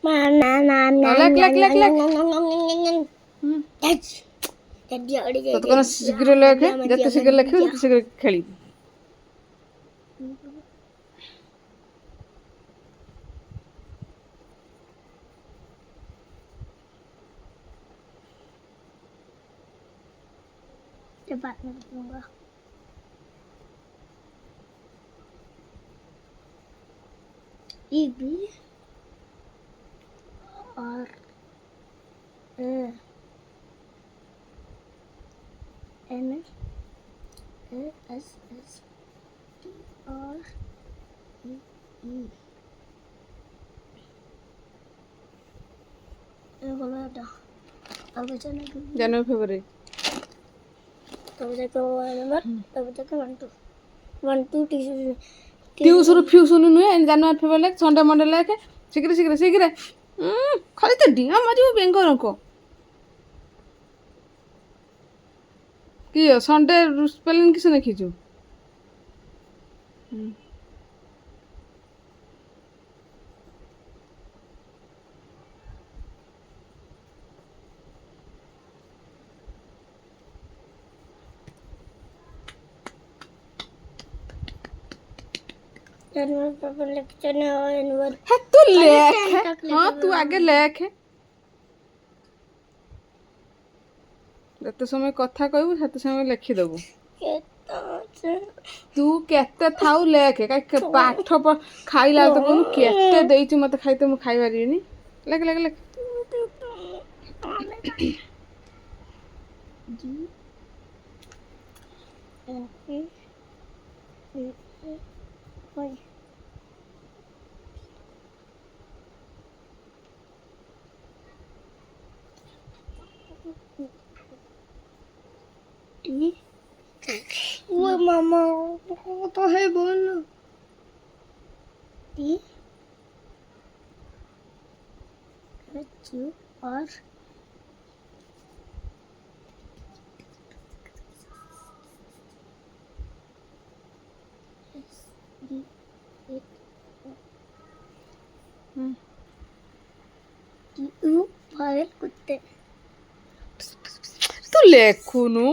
লেখ লেখ লেখ লেখ ততক্ষণ শীঘ্র লেখে, যেতে শীঘ্র লেখিବୁ সেতে শীঘ্র খেলিবি। बाद में बताऊंगा। ई बी और एन एस एस टी और ई এগুলো এটা আগে জানা জানুয়ারি ফেব্রুয়ারি তবে দেখো নাম্বার তবে দেখো 1 2 টিউশন ফিউশন নুহে জানুয়ারি ফেব্রুয়ারি লেখ, সন্ডে মন্ডে লেখে, শীঘ্র শীঘ্র শীঘ্র। খালি তো ডিঙা মারিব বেঙ্গ রক। কি সন্ডে স্পেলিং কিছু লিখিছু? জানুয়ারি পেপার লিখতে না জানুয়ারি হ্যাঁ তুই লেখ, হ্যাঁ তুই আগে লেখ। যেতে সময় কথা কইবু সেতে সময় লিখিদেবু। তু কেতে থাউ লেখে, কাই পাঠ খাইলা তো কোন কেতে দেইଛୁ মতে খাইতে মু খাই পারিবিনি। লেখ লেখ লেখ। वो मामा वो तो है बोल टी एच यू और S D T U file कुत्ते तू लेखुनु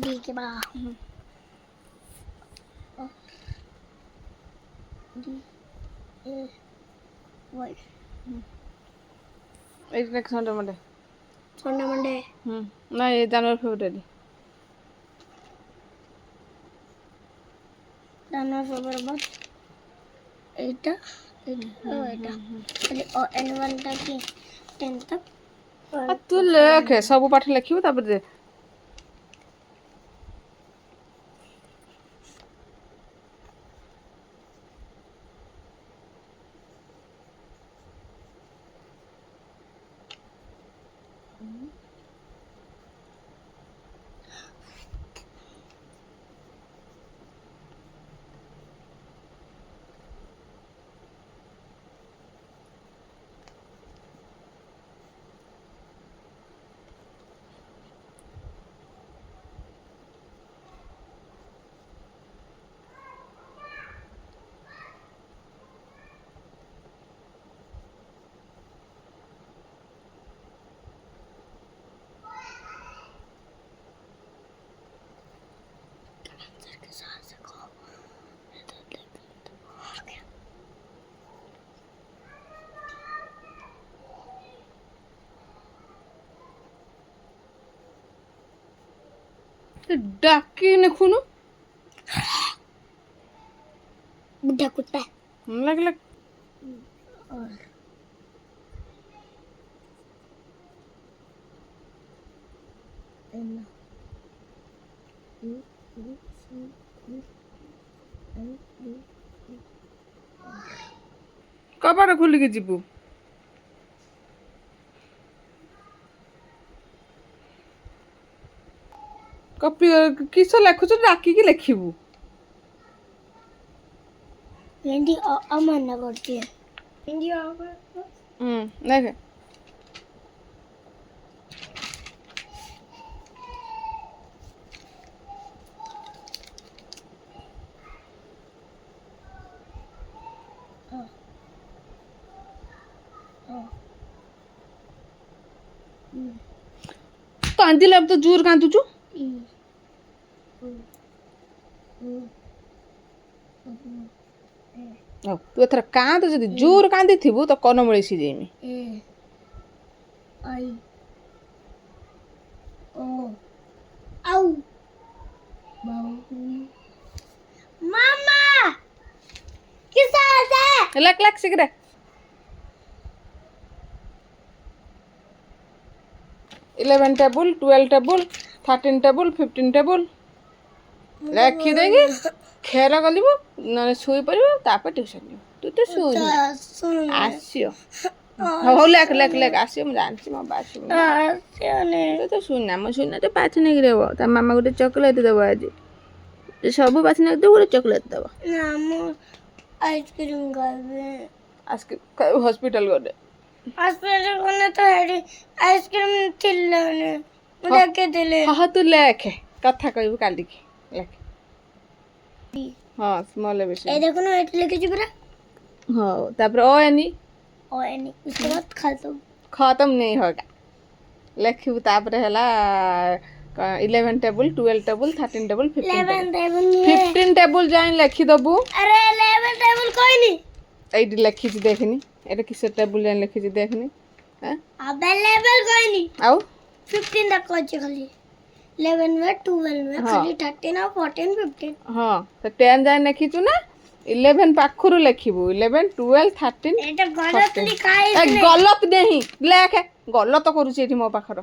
डी के बाद डी ए वाई এই নেক্সট সন্ডে মন্ডে संडे मंडे না এই জানুয়ারি ফেব্রুয়ারি জানুয়ারি ফেব্রুয়ারি बाद এটা খালি N1 টা কি 10 तक तू लेखे सब पाठ लिखिबु तापर डाकी नखुनु बुढ़ा कुत्ता लग लग और N U C U N D कबाड़ खुल के जीबू कॉपी किस लिखुच डाकी की लिखिबू हिंदी अमान्य करती है हिंदी देख କାନ୍ଦିଲେ ତ ଜୋର କାନ୍ଦୁଛୁ। ହଉ ତୁ ଏଥର କାନ୍ଦ, ଯଦି ଜୋର କାନ୍ଦିଥିବୁ ତ କନମୂଳି ସିଝେଇମି। I O Au Mama किस है लक लक सिगरे 11 टेबल 12 टेबल 13 टेबल 15 टेबल ଲେଖି ଦେଇକି ଖେଳ ଗଲିବୁ, ନହେଲେ ଶୋଇପାରିବୁ, ତାପରେ ଟ୍ୟୁସନ୍ ଯିବୁ। ତୁ ତ ଶୋଇନି ଆସିବ। ହଉ ଲେଖ ଲେଖ ଲେଖ ଆସିବ, ମୁଁ ଜାଣିଛି ମୋ ବା ଆସିବ। ତୁ ତ ଶୁଣିନା, ମୁଁ ଶୁଣିନା ତ ପାଚି ନେଇକି ରହିବ। ତା ମାମା ଗୋଟେ ଚକୋଲେଟ୍ ଦେବ ଆଜି, ସବୁ ପାଚି ନେଇକି ଦେବ, ଗୋଟେ ଚକୋଲେଟ୍ ଦେବ। आइसक्रीम खावे ଆଇସ୍କ୍ରିମ୍ ହସ୍ପିଟାଲ ଗଲେ हॉस्पिटल गने तो हेडी आइसक्रीम थिल्लाने मुझे के दिले ହଁ ତୁ ଲେଖେ, କଥା କହିବୁ କାଲିକି ଲେଖେ। ହଁ ସ୍ମଲ୍ ବେଶୀ। ए देखो ना एट लेके जी बरा ହଉ ତାପରେ ଓ ଏନି और एनी उसके बाद खत्म ଖତମ ନେଇ होगा ଲେଖିବୁ। ତାପରେ ହେଲା 11 table 12 table 13 table 11 table 15 table ଯାଇ ଲେଖିଦବୁ। अरे 11 टेबल कोई नहीं ଏଇଠି ଲେଖିଛି ଦେଖିନି, ଏଇଟା କିସ ଟେବୁଲ ଯାଇ ଲେଖିଛି ଦେଖିନି। अबे लेवल कोई नहीं ଆଉ 15 तक पहुंचे खाली 11 में 12 में खाली 13 और 14 15 ହଁ ତ 10 ଯାଇ ଲେଖିଛୁ ନା, 11 ପାଖରୁ ଲେଖିବୁ। 11 12 13 এটা गलत लिखा है ए गलत नहीं ଲେଖେ, ଗଲତ କରୁଛି ଏଠି ମୋ ପାଖର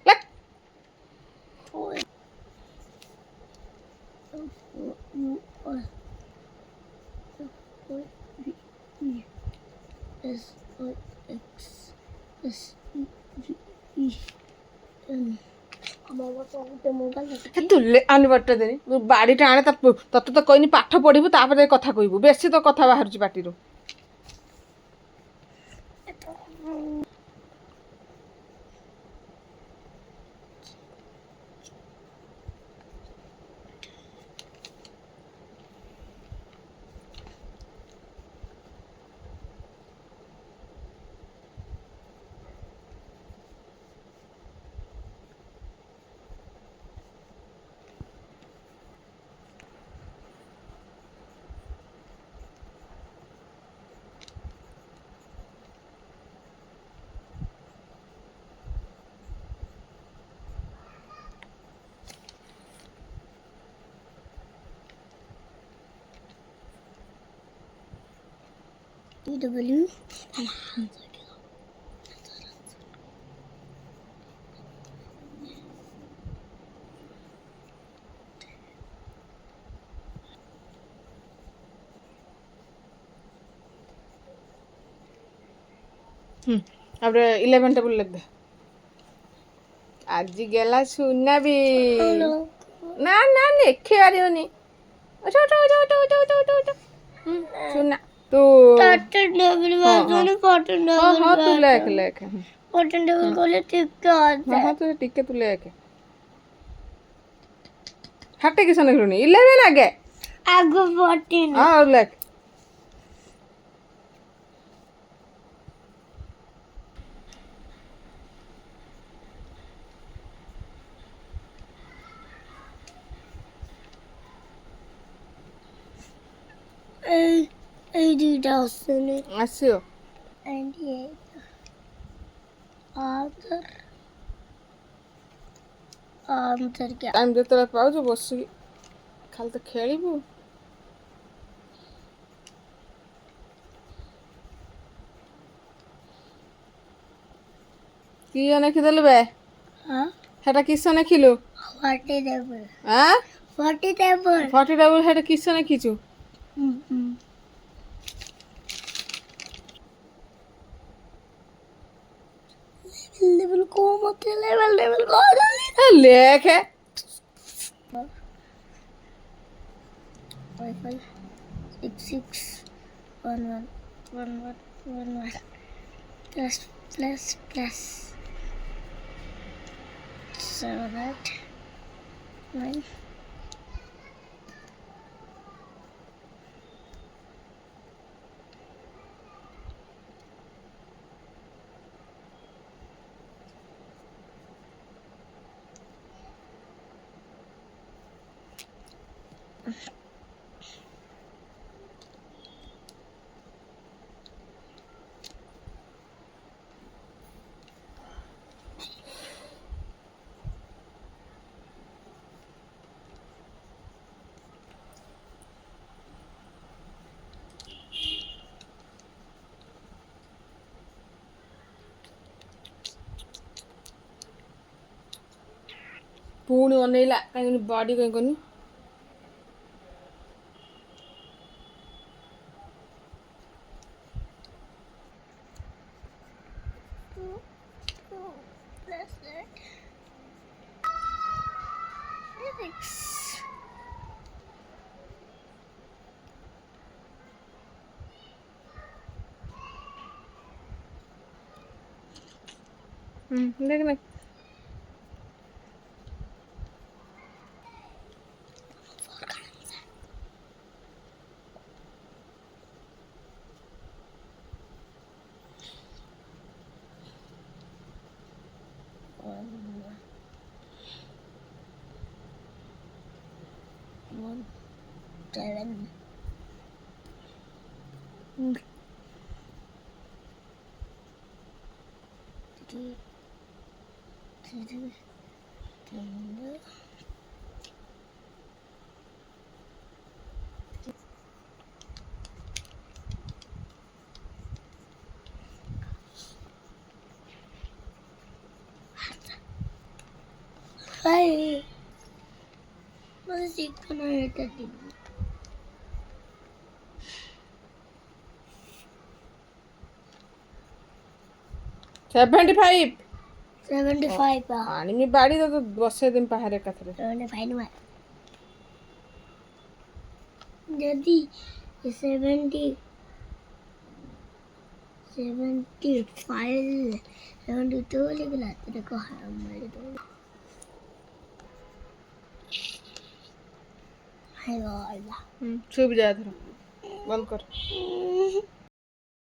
ଲେଖ। S O X S E V E N मामा तो उठे मोबाइल ଏ ତୁ ଆଣିବାଟା ଦେନି, ତୁ ବାଡ଼ିଟା ଆଣେ, ତତେ ତ କହିନି ପାଠ ପଢ଼ିବୁ, ତାପରେ କଥା କହିବୁ। ବେଶୀ ତ କଥା ବାହାରୁଛି ପାଟିରୁ। W ତାପରେ 11 टेबल ଲେଖ ଦେ। ଆଜି ଗଲା ସୁନା ବି ନା ନା ଲେଖି ପାରିବନି। ସୁନା ତୁ टर्टल डबल वाजोने फोर्टन ହଁ डबल ହଁ ତୁ ଲେଖ ଲେଖ। फोर्टन डबल कोले टिक्का ହଁ ହଁ ତୁ ଟିକେ ତୁ ଲେଖ। ହାଟେ କିସ ଲେଖିଲୁନି 11 ଆଗେ आगो 14 ହଁ ଲେଖ। ए दुटा आसने ଆସିବ एंड ये आदर आंतर क्या ଟାଇମ୍ ଯେତେବେଳେ ପାଉଛୁ ବସିକି ଖାଲି ତ ଖେଳିବୁ। କିଏ ଲେଖିଦେଲୁ ବେ? हाँ ହେଟା କିସ ଲେଖିଲୁ? 40 टेबल ଆଁ 40 टेबल 40 टेबल ହେଟା କିସ ଲେଖିଛୁ? लेवल को मत लेवल लेवल को ଲେଖେ। 5 5 6 6 1 1 1 1 1 1 plus plus plus 7 8 9 10 ପୁଣି ଅନେଇଲା କାହିଁକି ବଡ଼ି କାହିଁ କନି Plus that. Physics. देख ना 7. Hi. What's it gonna hurt at you? 75 75. ଆଣିମି ବାଡ଼ି ତ ବସେଇ ଦେମି ପାହାରେ ଏକାଥରେ 75 ନୁହେଁ ଯଦି 70 75 72 लिखला तेरे को हमारे तो है वाला छुप जा एथर बंद कर